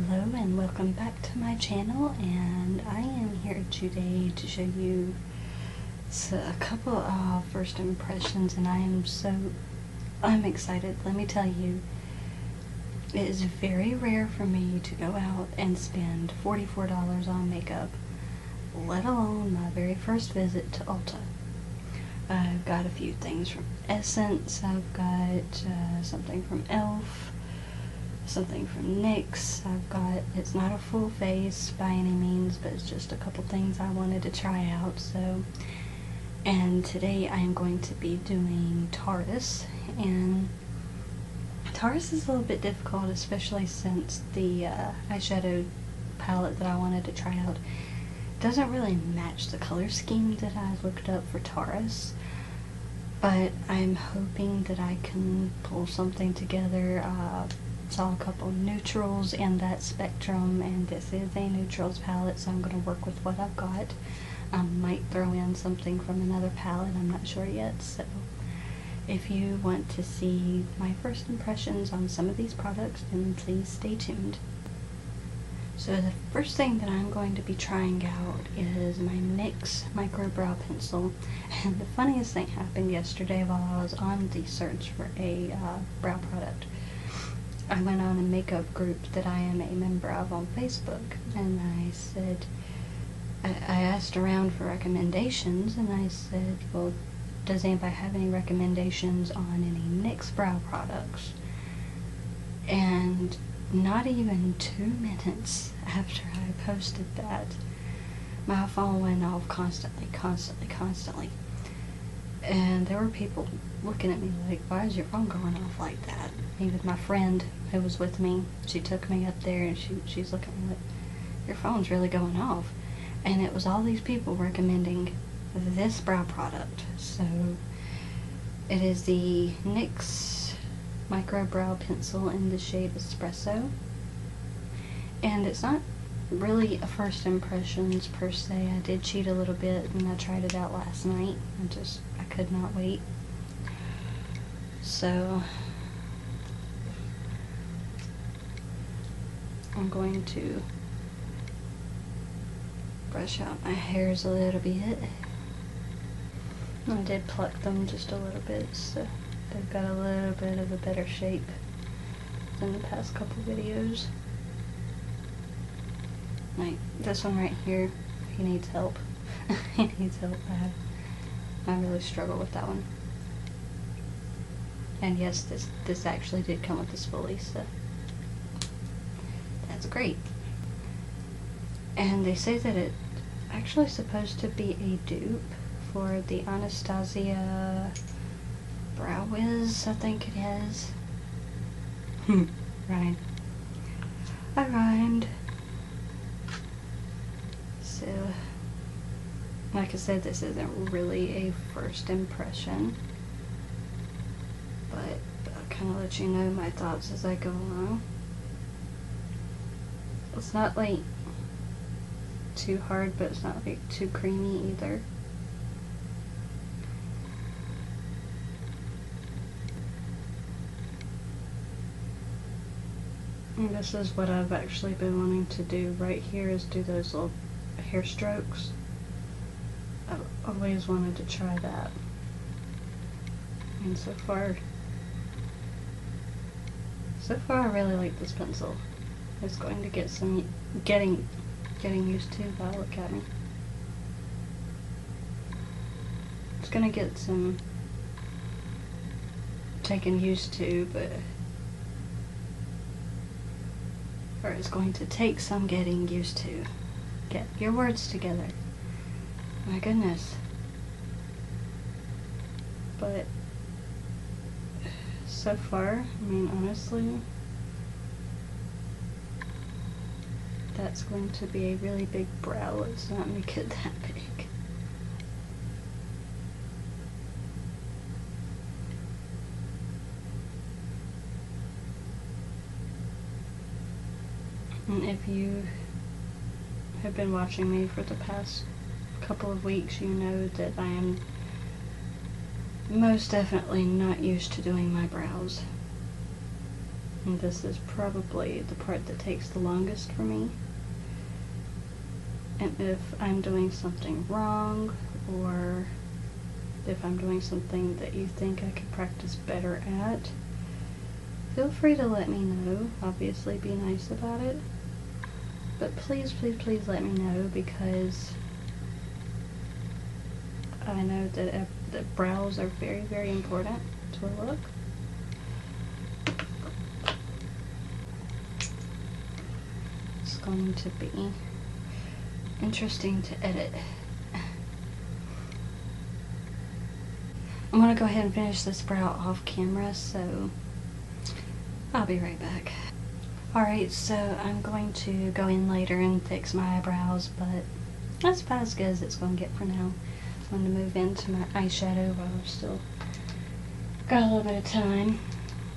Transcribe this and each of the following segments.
Hello and welcome back to my channel, and I am here today to show you a couple of first impressions, and I'm excited. Let me tell you, it is very rare for me to go out and spend $44 on makeup, let alone my very first visit to Ulta. I've got a few things from Essence, I've got something from e.l.f., something from NYX. It's not a full face by any means, but it's just a couple things I wanted to try out. And today I am going to be doing Taurus, and Taurus is a little bit difficult, especially since the eyeshadow palette that I wanted to try out doesn't really match the color scheme that I looked up for Taurus. But I'm hoping that I can pull something together. Saw a couple neutrals in that spectrum, and this is a neutrals palette, so I'm going to work with what I've got. I might throw in something from another palette, I'm not sure yet. So if you want to see my first impressions on some of these products, then please stay tuned. So the first thing that I'm going to be trying out is my NYX Micro Brow Pencil. And the funniest thing happened yesterday while I was on the search for a brow product. I went on a makeup group that I am a member of on Facebook, and I asked around for recommendations, and I said, well, does anybody have any recommendations on any NYX brow products? And not even 2 minutes after I posted that, my phone went off constantly. And there were people looking at me like, why is your phone going off like that? Even my friend who was with me, she took me up there, and she's looking at me like, your phone's really going off. And it was all these people recommending this brow product. So it is the NYX Micro Brow Pencil in the shade Espresso. And it's not really a first impressions per se. I did cheat a little bit, and I tried it out last night. I could not wait. So I'm going to brush out my hairs a little bit. I did pluck them just a little bit, so they've got a little bit of a better shape than the past couple videos. Like this one right here, he needs help. He needs help. I really struggle with that one. And yes, this actually did come with this fully, so that's great. And they say that it's actually supposed to be a dupe for the Anastasia Brow Wiz, I think it is. Rhymed. I rhymed. So, like I said, this isn't really a first impression, but I'll kind of let you know my thoughts as I go along. It's not like too hard, but it's not like too creamy either. And this is what I've actually been wanting to do right here, is do those little hair strokes. I've always wanted to try that. And so far I really like this pencil. It's going to get some getting used to. Wow, look at me. It's gonna get some taken used to, or it's going to take some getting used to. Get your words together. My goodness. But so far, I mean, honestly, that's going to be a really big brow. Let's not make it that big. And if you have been watching me for the past couple of weeks, you know that I am most definitely not used to doing my brows. And this is probably the part that takes the longest for me. And if I'm doing something wrong, or if I'm doing something that you think I could practice better at, feel free to let me know. Obviously be nice about it. But please, please, please let me know, because I know that brows are very, very important to a look. It's going to be interesting to edit. I'm going to go ahead and finish this brow off camera, so I'll be right back. Alright, so I'm going to go in later and fix my eyebrows, but that's about as good as it's going to get for now. I'm going to move into my eyeshadow while I've still got a little bit of time.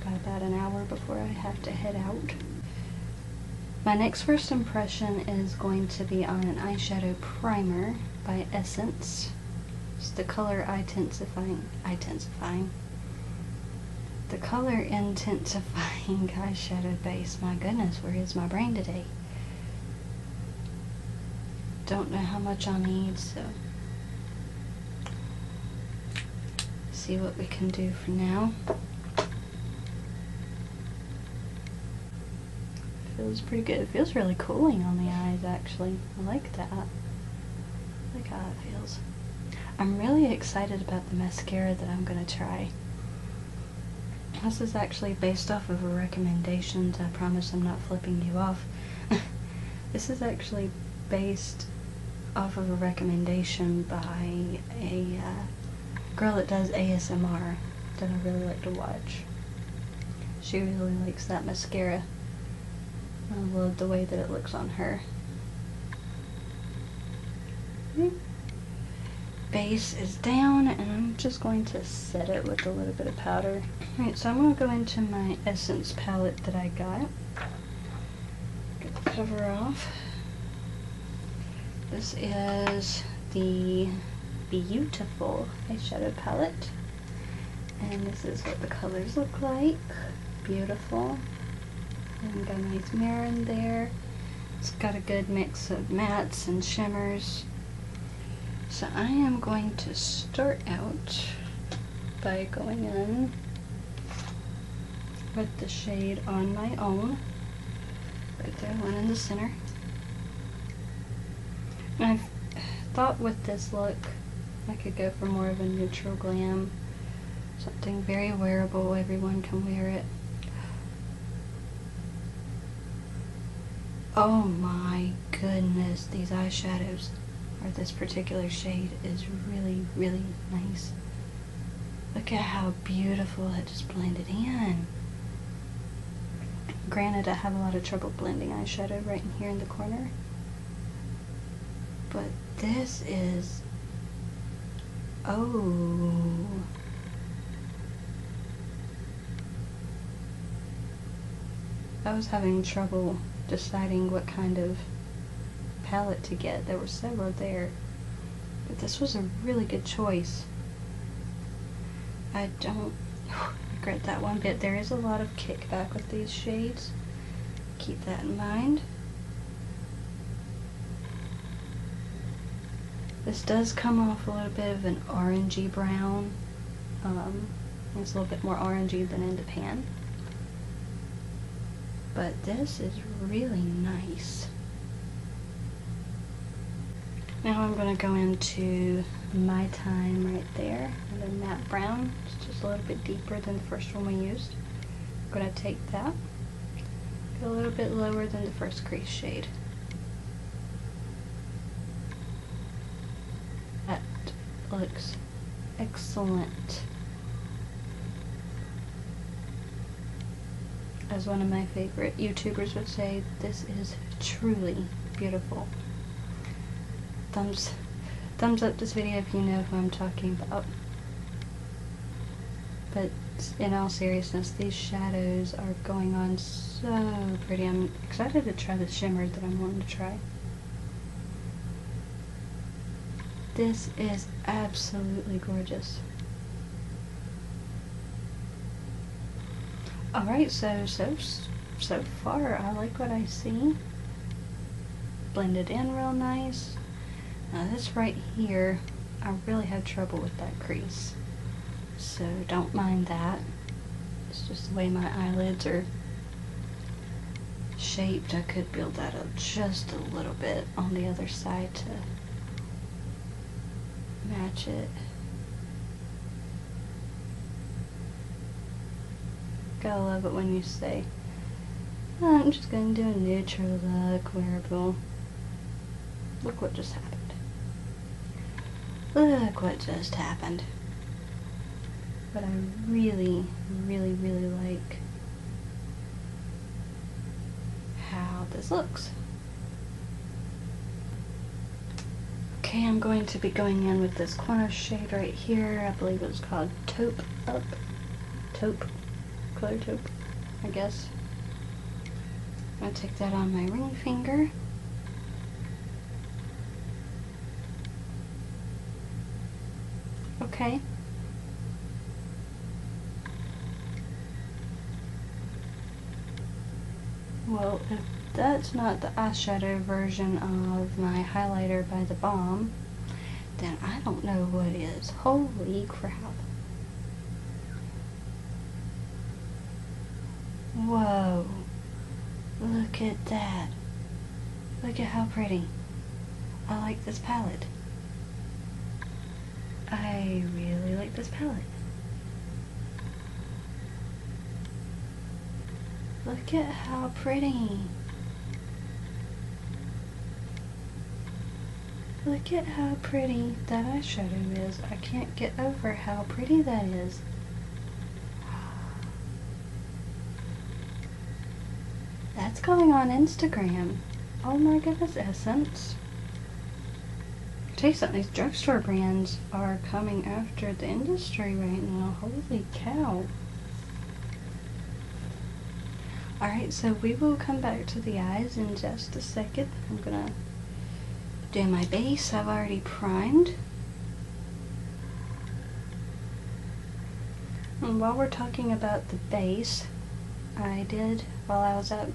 Got about an hour before I have to head out. My next first impression is going to be on an eyeshadow primer by Essence. It's the color intensifying. The color intensifying eyeshadow base. My goodness, where is my brain today? Don't know how much I'll need, so see what we can do for now. Feels pretty good. It feels really cooling on the eyes, actually. I like that. I like how it feels. I'm really excited about the mascara that I'm going to try. This is actually based off of a recommendation. I promise I'm not flipping you off. This is actually based off of a recommendation by a girl that does ASMR that I really like to watch. She really likes that mascara. I love the way that it looks on her. Base is down, and I'm just going to set it with a little bit of powder. Alright, so I'm going to go into my Essence palette that I got. Get the cover off. This is the Beautiful eyeshadow palette. And this is what the colors look like. Beautiful. And got a nice mirror in there. It's got a good mix of mattes and shimmers. So I am going to start out by going in with the shade On My Own. Right there, one in the center. And I thought with this look I could go for more of a neutral glam. Something very wearable, everyone can wear it. Oh my goodness, these eyeshadows, or this particular shade, is really, really nice. Look at how beautiful it just blended in. Granted, I have a lot of trouble blending eyeshadow right in here in the corner, but this is, oh. I was having trouble deciding what kind of palette to get. There were several there, but this was a really good choice. I don't regret that one bit. There is a lot of kickback with these shades. Keep that in mind. This does come off a little bit of an orangey brown. It's a little bit more orangey than in the pan. But this is really nice. Now I'm going to go into My Time right there, and then matte brown. It's just a little bit deeper than the first one we used. I'm going to take that, get a little bit lower than the first crease shade. That looks excellent. As one of my favorite YouTubers would say, this is truly beautiful. Thumbs up this video if you know who I'm talking about. But in all seriousness, these shadows are going on so pretty. I'm excited to try the shimmer that I'm wanting to try. This is absolutely gorgeous. Alright, so far I like what I see. Blended in real nice. Now this right here, I really had trouble with that crease. So don't mind that. It's just the way my eyelids are shaped. I could build that up just a little bit on the other side to match it. Gotta love it when you say, oh, I'm just gonna do a neutral look, wearable. Look what just happened. Look what just happened. But I really, really, really like how this looks. Okay, I'm going to be going in with this corner shade right here. I believe it's called Taupe Up. Taupe. Color taupe, I guess. I'm going to take that on my ring finger. Okay. Well, if that's not the eyeshadow version of my highlighter by The Balm, then I don't know what is. Holy crap. Whoa. Look at that. Look at how pretty. I like this palette. I really like this palette. Look at how pretty. Look at how pretty that eyeshadow is. I can't get over how pretty that is. That's going on Instagram. Oh my goodness, Essence. Tell you something, these drugstore brands are coming after the industry right now. Holy cow. Alright, so we will come back to the eyes in just a second. I'm gonna do my base. I've already primed. And while we're talking about the base, I did, while I was out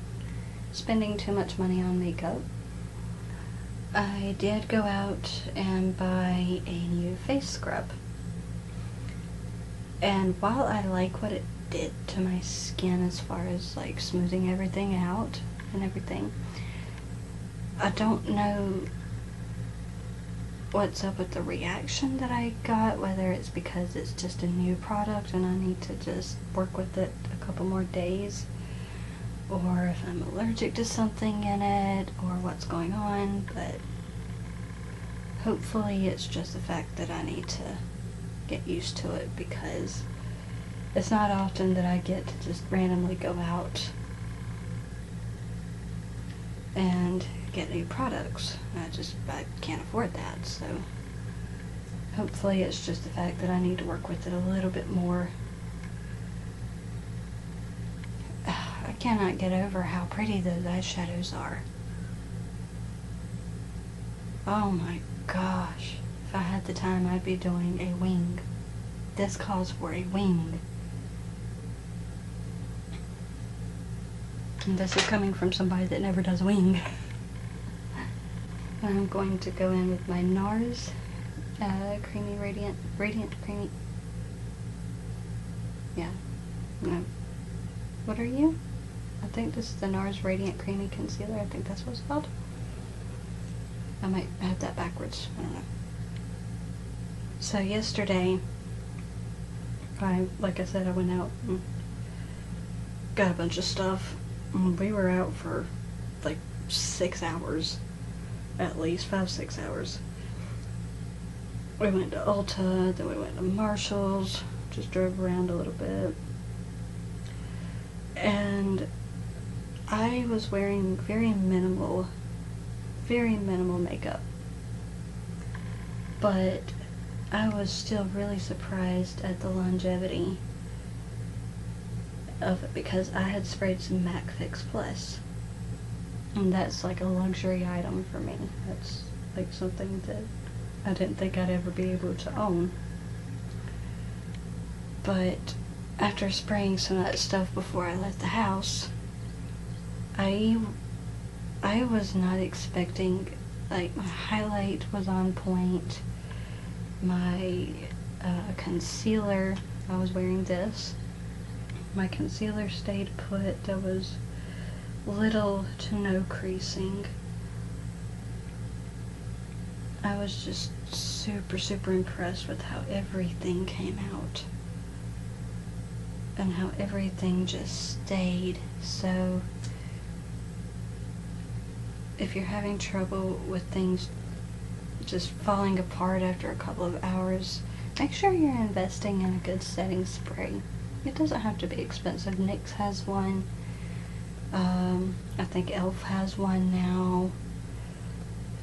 spending too much money on makeup, I did go out and buy a new face scrub. And while I like what it did to my skin as far as like smoothing everything out and everything, I don't know what's up with the reaction that I got, whether it's because it's just a new product and I need to just work with it a couple more days, or if I'm allergic to something in it, or what's going on. But hopefully it's just the fact that I need to get used to it, because it's not often that I get to just randomly go out and get new products. I can't afford that, so hopefully it's just the fact that I need to work with it a little bit more. I cannot get over how pretty those eyeshadows are. Oh my gosh. If I had the time, I'd be doing a wing. This calls for a wing. And this is coming from somebody that never does a wing. I'm going to go in with my NARS Creamy Radiant Creamy. Yeah. No. What are you? I think this is the NARS Radiant Creamy Concealer. I think that's what it's called. I might have that backwards. I don't know. So yesterday, like I said, I went out and got a bunch of stuff. We were out for like 6 hours. At least 5-6 hours. We went to Ulta, then we went to Marshall's, just drove around a little bit. And I was wearing very minimal makeup. But I was still really surprised at the longevity of it, because I had sprayed some MAC Fix Plus. And that's like a luxury item for me. That's like something that I didn't think I'd ever be able to own. But after spraying some of that stuff before I left the house, I was not expecting, like, my highlight was on point, my concealer, I was wearing this, my concealer stayed put, there was little to no creasing. I was just super impressed with how everything came out and how everything just stayed. So if you're having trouble with things just falling apart after a couple of hours, make sure you're investing in a good setting spray. It doesn't have to be expensive. NYX has one. I think ELF has one now.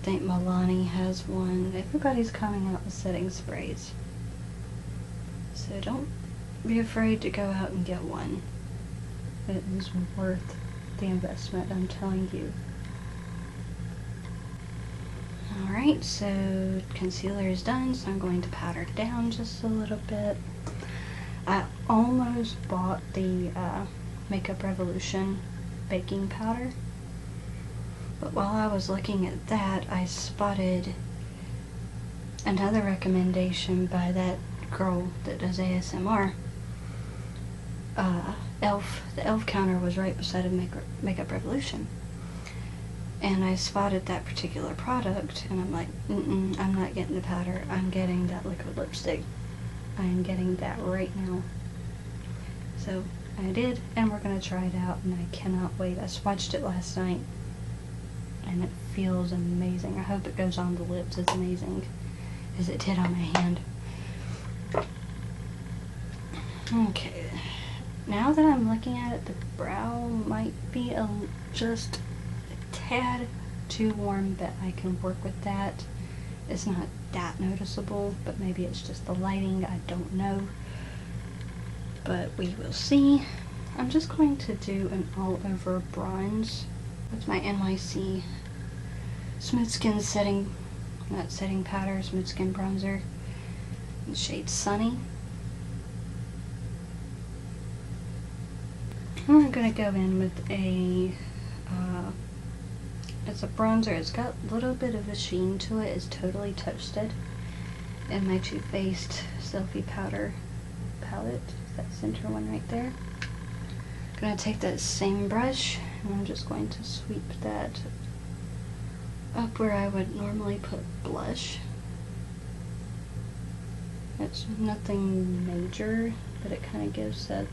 I think Milani has one. Everybody's coming out with setting sprays. So don't be afraid to go out and get one. It is worth the investment, I'm telling you. Alright, so concealer is done, so I'm going to powder down just a little bit. I almost bought the Makeup Revolution baking powder, but while I was looking at that, I spotted another recommendation by that girl that does ASMR. ELF, the ELF counter was right beside a Makeup Revolution. And I spotted that particular product, and I'm like, I'm not getting the powder, I'm getting that liquid lipstick. I am getting that right now. So I did, and we're going to try it out, and I cannot wait. I swatched it last night, and it feels amazing. I hope it goes on the lips as amazing as it did on my hand. Okay, now that I'm looking at it, the brow might be just a tad too warm, but I can work with that. It's not that noticeable, but maybe it's just the lighting, I don't know. But we will see. I'm just going to do an all-over bronze with my NYC Smooth Skin setting, not setting powder, Smooth Skin bronzer, in the shade Sunny. And we're going to go in with a, it's a bronzer. It's got a little bit of a sheen to it. It's totally toasted. And my Too Faced Selfie Powder palette, that center one right there. I'm going to take that same brush, and I'm just going to sweep that up where I would normally put blush. It's nothing major, but it kind of gives a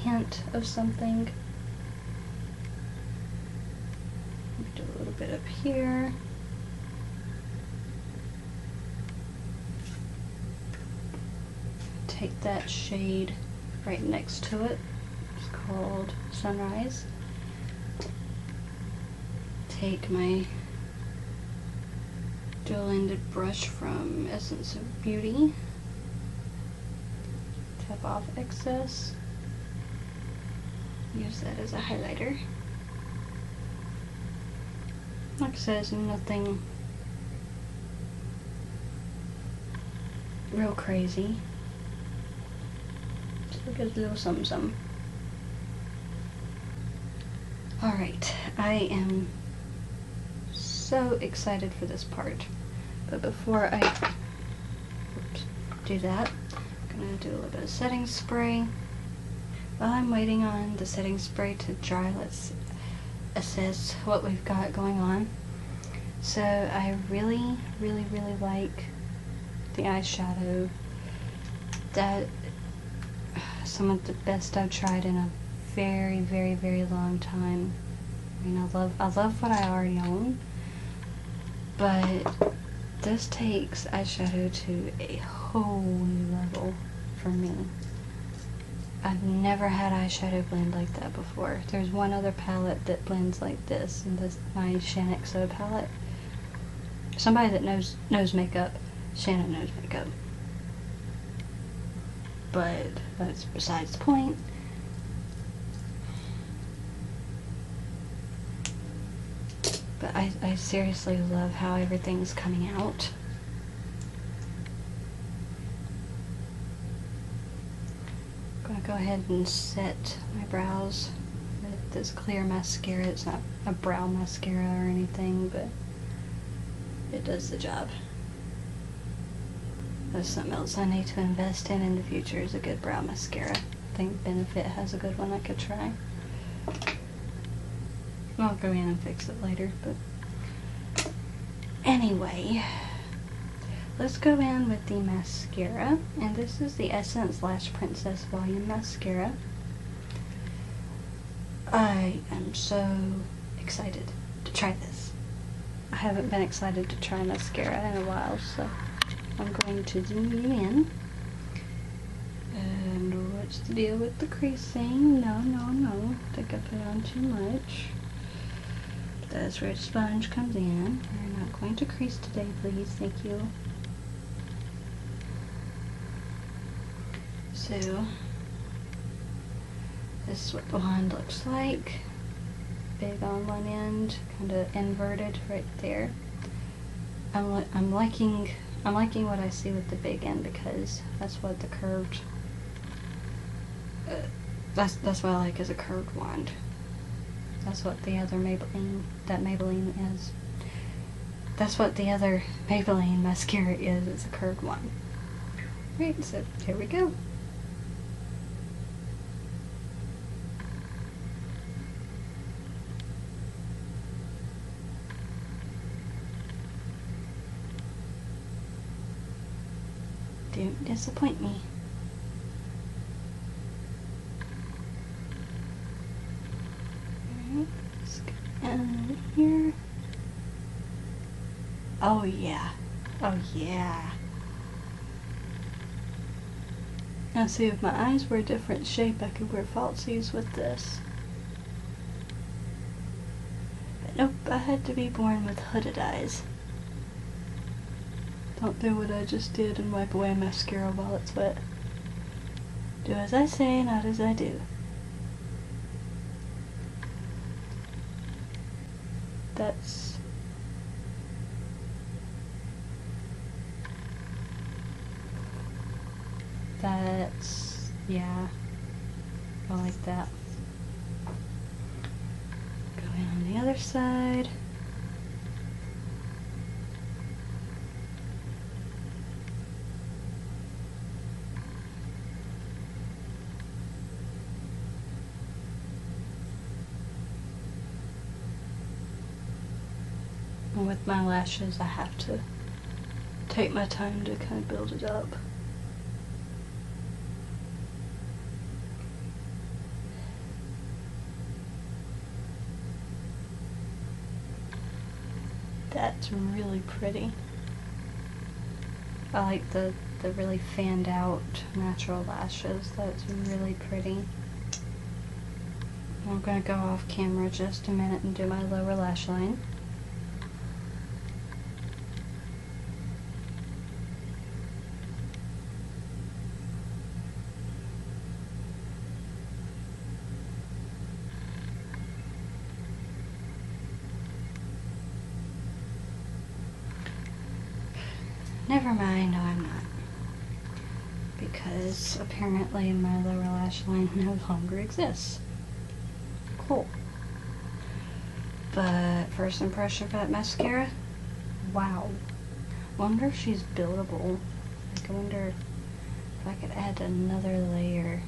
hint of something. Do a little bit up here. Take that shade right next to it. It's called Sunrise. Take my dual-ended brush from Essence of Beauty. Tap off excess. Use that as a highlighter. Like I said, it's nothing real crazy. Just like a little something. Alright, I am so excited for this part. But before I do that, I'm going to do a little bit of setting spray. While I'm waiting on the setting spray to dry, let's assess what we've got going on. So I really like the eyeshadow. That some of the best I've tried in a very long time. I mean, I love what I already own, but this takes eyeshadow to a whole new level for me. I've never had eyeshadow blend like that before. There's one other palette that blends like this, and this my Shannxo palette. Somebody that knows makeup, Shannon knows makeup. But that's besides the point. But I seriously love how everything's coming out. I'm gonna go ahead and set my brows with this clear mascara. It's not a brow mascara or anything, but it does the job. That's something else I need to invest in the future, is a good brow mascara. I think Benefit has a good one I could try. I'll go in and fix it later, but anyway, let's go in with the mascara, and this is the Essence Lash Princess Volume Mascara. I am so excited to try this. I haven't been excited to try mascara in a while, so I'm going to zoom you in. And what's the deal with the creasing? No. I think I put on too much. That's where sponge comes in. We're not going to crease today, please. Thank you. So, this is what the wand looks like. Big on one end, kind of inverted right there. I'm liking what I see with the big end, because that's what the curved. That's what I like, is a curved wand. That's what the other Maybelline is. That's what the other Maybelline mascara is. It's a curved one. Right, so here we go. Don't disappoint me. Alright, let's go in here. Oh yeah. Oh yeah. Now see, if my eyes were a different shape, I could wear falsies with this. But nope, I had to be born with hooded eyes. Don't do what I just did and wipe away mascara while it's wet. Do as I say, not as I do. Yeah, I like that. Go in on the other side. And with my lashes, I have to take my time to kind of build it up. That's really pretty. I like the really fanned out natural lashes. That's really pretty. I'm going to go off camera just a minute and do my lower lash line. Never mind, no I'm not. Because apparently my lower lash line no longer exists. Cool. But first impression of that mascara, wow. Wonder if she's buildable. Like, I wonder if I could add another layer.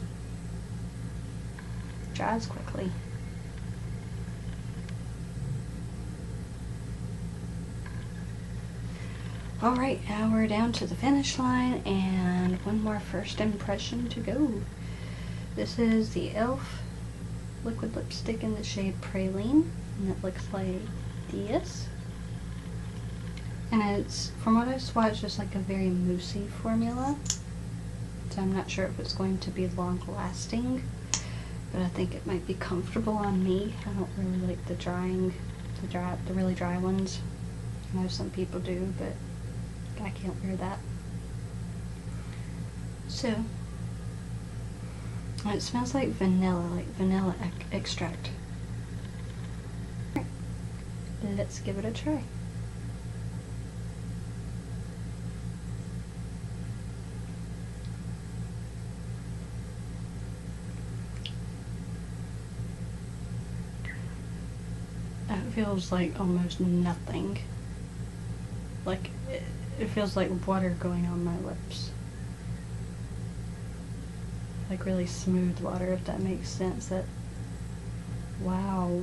Dries quickly. Alright, now we're down to the finish line and one more first impression to go. This is the e.l.f. liquid lipstick in the shade Praline, and it looks like this. And it's, from what I swatched, just like a very moussey formula. So I'm not sure if it's going to be long lasting, but I think it might be comfortable on me. I don't really like the really dry ones. I know some people do, but I can't wear that. So, it smells like vanilla extract. Let's give it a try. feels like almost nothing. Like, it feels like water going on my lips. Like really smooth water, if that makes sense. That, wow.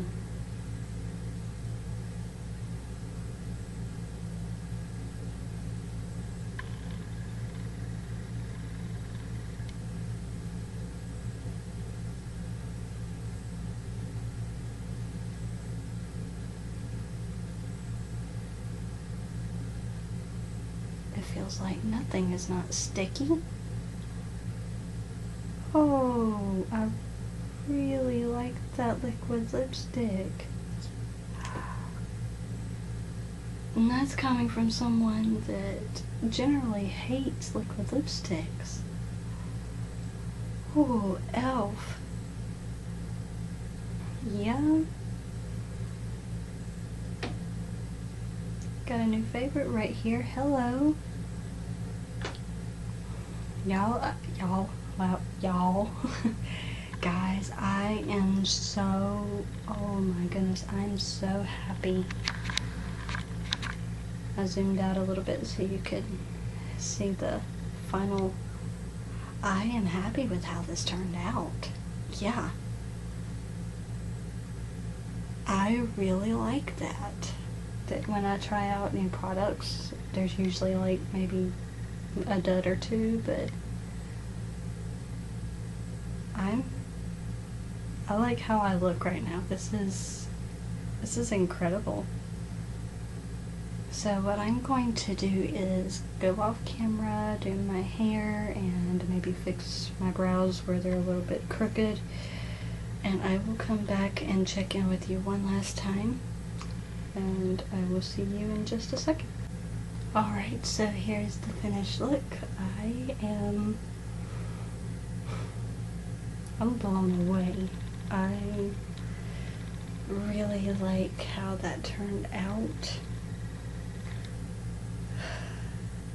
It feels like nothing is not sticky. Oh, I really like that liquid lipstick. And that's coming from someone that generally hates liquid lipsticks. Oh, elf. Yeah. Got a new favorite right here. Hello. Y'all. Guys, I am so, oh my goodness, I'm so happy. I zoomed out a little bit so you could see the final. I am happy with how this turned out. Yeah. I really like that. That when I try out new products, there's usually like maybe a dud or two, but I like how I look right now. This is incredible. So what I'm going to do is go off camera, do my hair, and maybe fix my brows where they're a little bit crooked, and I will come back and check in with you one last time, and I will see you in just a second. Alright, so here's the finished look. I'm blown away. I really like how that turned out.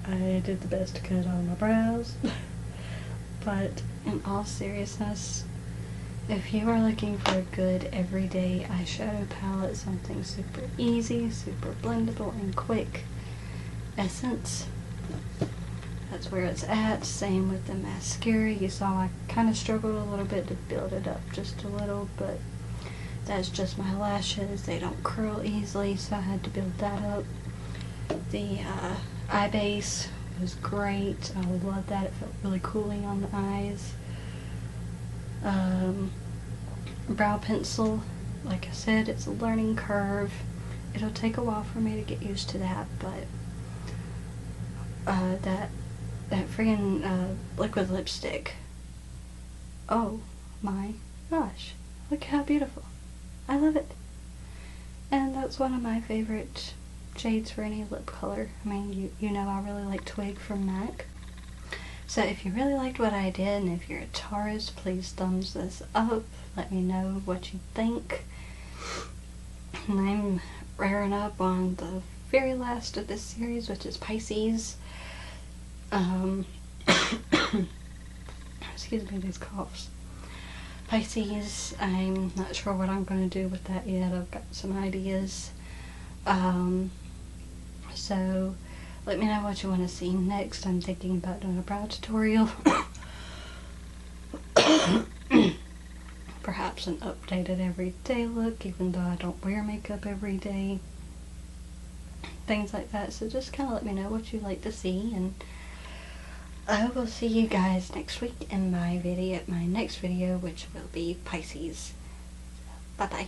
I did the best I could on my brows. But in all seriousness, if you are looking for a good everyday eyeshadow palette, something super easy, super blendable, and quick, Essence, that's where it's at. Same with the mascara. You saw I kind of struggled a little bit to build it up just a little, but that's just my lashes. They don't curl easily, so I had to build that up. The eye base was great. I love that. It felt really cooling on the eyes. Brow pencil, like I said, it's a learning curve. It'll take a while for me to get used to that, but that friggin' liquid lipstick, oh my gosh, look how beautiful. I love it. And that's one of my favorite shades for any lip color. I mean, you know I really like Twig from MAC. So if you really liked what I did, and if you're a Taurus, please thumbs this up. Let me know what you think. And I'm rearing up on the very last of this series, which is Pisces. Excuse me, these coughs. Pisces, I'm not sure what I'm going to do with that yet. I've got some ideas. So let me know what you want to see next. I'm thinking about doing a brow tutorial. Perhaps an updated everyday look, even though I don't wear makeup every day. Things like that. So just kind of let me know what you'd like to see, and I will see you guys next week in my next video, which will be Pisces. Bye bye.